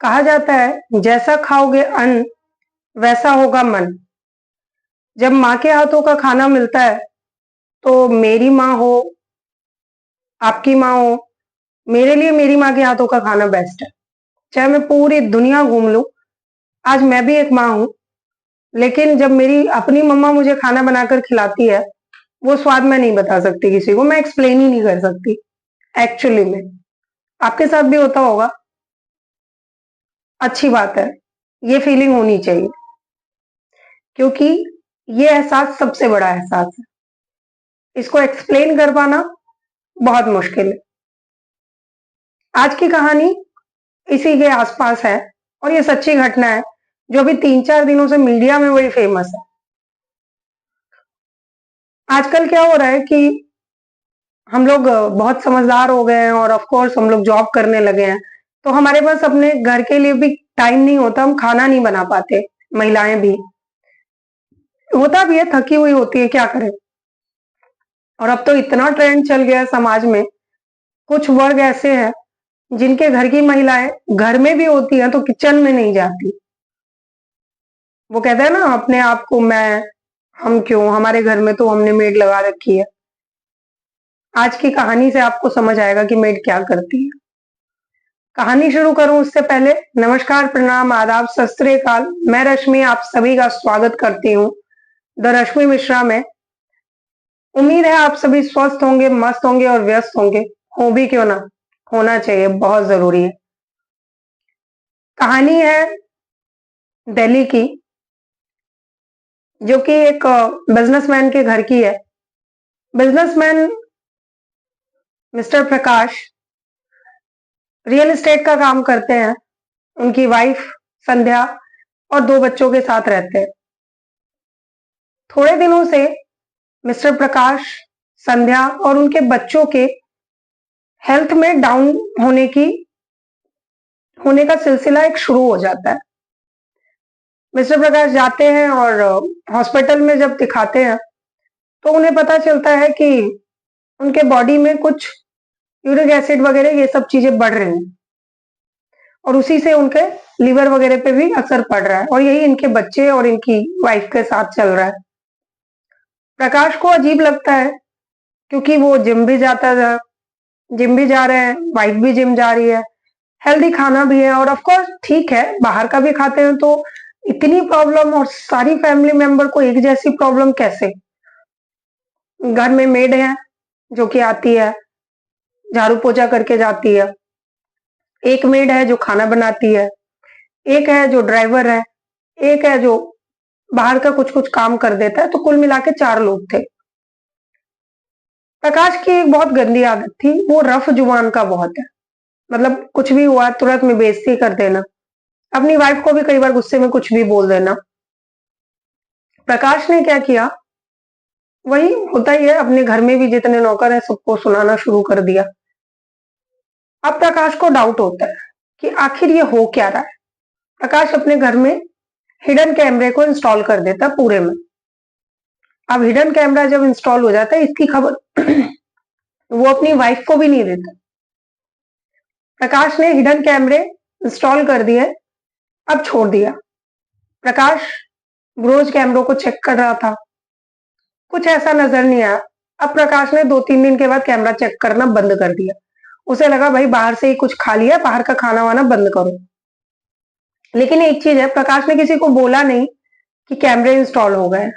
कहा जाता है जैसा खाओगे अन्न वैसा होगा मन। जब माँ के हाथों का खाना मिलता है तो मेरी माँ हो, आपकी माँ हो, मेरे लिए मेरी माँ के हाथों का खाना बेस्ट है। चाहे मैं पूरी दुनिया घूम लूं, आज मैं भी एक माँ हूं, लेकिन जब मेरी अपनी मम्मा मुझे खाना बनाकर खिलाती है, वो स्वाद मैं नहीं बता सकती किसी को, मैं एक्सप्लेन ही नहीं कर सकती। एक्चुअली में आपके साथ भी होता होगा। अच्छी बात है, ये फीलिंग होनी चाहिए, क्योंकि ये एहसास सबसे बड़ा एहसास है। इसको एक्सप्लेन कर पाना बहुत मुश्किल है। आज की कहानी इसी के आसपास है और ये सच्ची घटना है जो अभी 3-4 दिनों से मीडिया में बड़ी फेमस है। आजकल क्या हो रहा है कि हम लोग बहुत समझदार हो गए हैं और ऑफ कोर्स हम लोग जॉब करने लगे हैं, तो हमारे पास अपने घर के लिए भी टाइम नहीं होता, हम खाना नहीं बना पाते। महिलाएं भी होता भी है, थकी हुई होती है, क्या करें। और अब तो इतना ट्रेंड चल गया है समाज में, कुछ वर्ग ऐसे हैं जिनके घर की महिलाएं घर में भी होती हैं तो किचन में नहीं जाती। वो कहते हैं ना अपने आप को, मैं हम क्यों, हमारे घर में तो हमने मेड लगा रखी है। आज की कहानी से आपको समझ आएगा कि मेड क्या करती है। कहानी शुरू करूं उससे पहले नमस्कार, प्रणाम, आदाब, सत श्री अकाल। मैं रश्मि आप सभी का स्वागत करती हूँ द रश्मि मिश्रा में। उम्मीद है आप सभी स्वस्थ होंगे, मस्त होंगे और व्यस्त होंगे। हो भी क्यों ना, होना चाहिए, बहुत जरूरी है। कहानी है दिल्ली की, जो कि एक बिजनेसमैन के घर की है। बिजनेसमैन मिस्टर प्रकाश रियल एस्टेट का काम करते हैं। उनकी वाइफ संध्या और 2 बच्चों के साथ रहते हैं। थोड़े दिनों से मिस्टर प्रकाश, संध्या और उनके बच्चों के हेल्थ में डाउन होने का सिलसिला एक शुरू हो जाता है। मिस्टर प्रकाश जाते हैं और हॉस्पिटल में जब दिखाते हैं तो उन्हें पता चलता है कि उनके बॉडी में कुछ यूरिक एसिड वगैरह ये सब चीजें बढ़ रही हैं और उसी से उनके लिवर वगैरह पे भी असर पड़ रहा है, और यही इनके बच्चे और इनकी वाइफ के साथ चल रहा है। प्रकाश को अजीब लगता है क्योंकि वो जिम भी जाता था, जिम भी जा रहे हैं, वाइफ भी जिम जा रही है, हेल्दी खाना भी है, और ऑफ कोर्स ठीक है बाहर का भी खाते हैं, तो इतनी प्रॉब्लम और सारी फैमिली मेंबर को एक जैसी प्रॉब्लम कैसे। घर में मेड है जो कि आती है, झाड़ू पोछा करके जाती है, एक मेड है जो खाना बनाती है, एक है जो ड्राइवर है, एक है जो बाहर का कुछ कुछ काम कर देता है, तो कुल मिला के 4 लोग थे। प्रकाश की एक बहुत गंदी आदत थी, वो रफ जुबान का बहुत है। मतलब कुछ भी हुआ तुरंत में बेइज्जती कर देना, अपनी वाइफ को भी कई बार गुस्से में कुछ भी बोल देना। प्रकाश ने क्या किया, वही होता ही है, अपने घर में भी जितने नौकर हैं सबको सुनाना शुरू कर दिया। अब प्रकाश को डाउट होता है कि आखिर ये हो क्या रहा है। प्रकाश अपने घर में हिडन कैमरे को इंस्टॉल कर देता पूरे में। अब हिडन कैमरा जब इंस्टॉल हो जाता है, इसकी खबर वो अपनी वाइफ को भी नहीं देता। प्रकाश ने हिडन कैमरे इंस्टॉल कर दिए, अब छोड़ दिया। प्रकाश रोज कैमरों को चेक कर रहा था, कुछ ऐसा नजर नहीं आया। अब प्रकाश ने 2-3 दिन के बाद कैमरा चेक करना बंद कर दिया। उसे लगा भाई बाहर से ही कुछ खा लिया, बाहर का खाना वाना बंद करो। लेकिन एक चीज है, प्रकाश ने किसी को बोला नहीं कि कैमरे इंस्टॉल हो गए।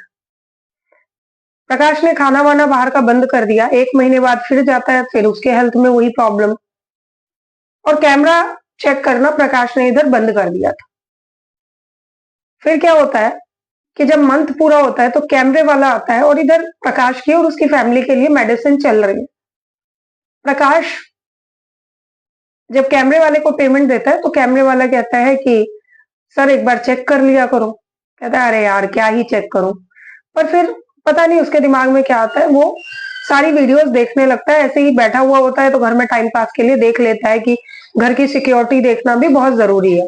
प्रकाश ने खाना वाना बाहर का बंद कर दिया। 1 महीने बाद फिर जाता है, फिर उसके हेल्थ में वही प्रॉब्लम, और कैमरा चेक करना प्रकाश ने इधर बंद कर दिया था। फिर क्या होता है कि जब मंथ पूरा होता है तो कैमरे वाला आता है, और इधर प्रकाश की और उसकी फैमिली के लिए मेडिसिन चल रही है। प्रकाश जब कैमरे वाले को पेमेंट देता है तो कैमरे वाला कहता है कि सर एक बार चेक कर लिया करो। कहता है अरे यार क्या ही चेक करूं। पर फिर पता नहीं उसके दिमाग में क्या आता है, वो सारी वीडियोस देखने लगता है। ऐसे ही बैठा हुआ होता है तो घर में टाइम पास के लिए देख लेता है कि घर की सिक्योरिटी देखना भी बहुत जरूरी है।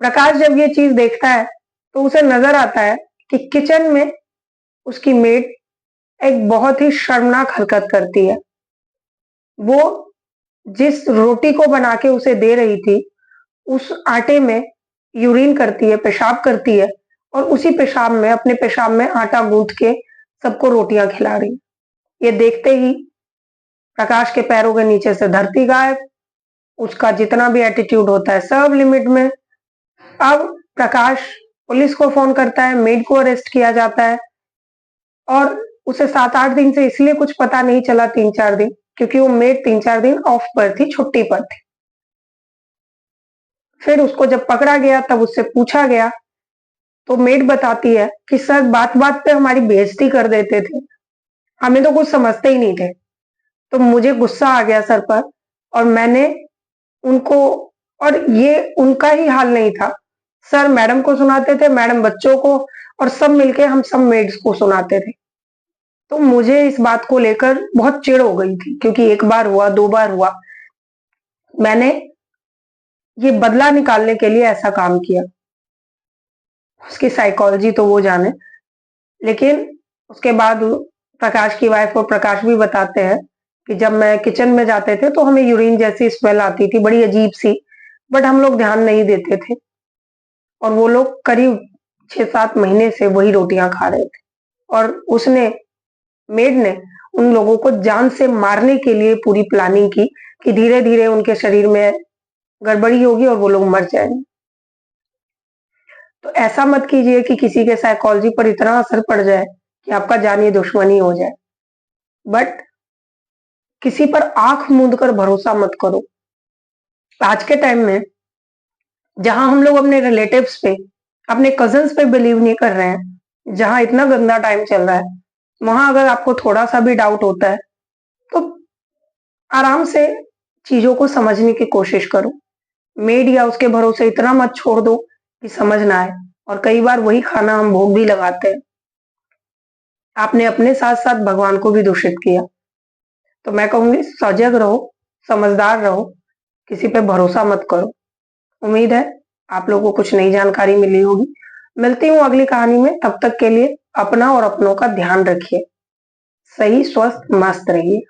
प्रकाश जब ये चीज देखता है तो उसे नजर आता है कि किचन में उसकी मेड एक बहुत ही शर्मनाक हरकत करती है। वो जिस रोटी को बना के उसे दे रही थी, उस आटे में यूरिन करती है, पेशाब करती है, और उसी पेशाब में, अपने पेशाब में आटा गूंथ के सबको रोटियां खिला रही। ये देखते ही प्रकाश के पैरों के नीचे से धरती गायब, उसका जितना भी एटीट्यूड होता है सब लिमिट में। अब प्रकाश पुलिस को फोन करता है, मेड को अरेस्ट किया जाता है, और उसे 7-8 दिन से इसलिए कुछ पता नहीं चला, 3-4 दिन, क्योंकि वो मेड 3-4 दिन ऑफ पर थी, छुट्टी पर थी। फिर उसको जब पकड़ा गया तब उससे पूछा गया, तो मेड बताती है कि सर बात बात पे हमारी बेइज्जती कर देते थे, हमें तो कुछ समझते ही नहीं थे। तो मुझे गुस्सा आ गया सर पर, और मैंने उनको, और ये उनका ही हाल नहीं था सर, मैडम को सुनाते थे, मैडम बच्चों को, और सब मिलके हम सब मेड्स को सुनाते थे। तो मुझे इस बात को लेकर बहुत चिढ़ हो गई थी, क्योंकि एक बार हुआ, 2 बार हुआ, मैंने ये बदला निकालने के लिए ऐसा काम किया। उसकी साइकोलॉजी तो वो जाने। लेकिन उसके बाद प्रकाश की वाइफ और प्रकाश भी बताते हैं कि जब मैं किचन में जाते थे तो हमें यूरिन जैसी स्मेल आती थी, बड़ी अजीब सी, बट हम लोग ध्यान नहीं देते थे, और वो लोग करीब 6-7 महीने से वही रोटियां खा रहे थे, और उसने, मेड ने, उन लोगों को जान से मारने के लिए पूरी प्लानिंग की कि धीरे धीरे उनके शरीर में गड़बड़ी होगी और वो लोग मर जाएंगे। तो ऐसा मत कीजिए कि किसी के साइकोलॉजी पर इतना असर पड़ जाए कि आपका जानी दुश्मनी हो जाए। बट किसी पर आंख मूंद कर भरोसा मत करो। आज के टाइम में जहां हम लोग अपने रिलेटिव्स पे, अपने कजन्स पे बिलीव नहीं कर रहे हैं, जहां इतना गंदा टाइम चल रहा है, वहां अगर आपको थोड़ा सा भी डाउट होता है तो आराम से चीजों को समझने की कोशिश करो। मेड या उसके भरोसे इतना मत छोड़ दो कि समझ ना आए, और कई बार वही खाना हम भोग भी लगाते हैं। आपने अपने साथ साथ भगवान को भी दूषित किया। तो मैं कहूंगी सजग रहो, समझदार रहो, किसी पे भरोसा मत करो। उम्मीद है आप लोगों को कुछ नई जानकारी मिली होगी। मिलती हूँ अगली कहानी में, तब तक के लिए अपना और अपनों का ध्यान रखिए। सही, स्वस्थ, मस्त रहिए।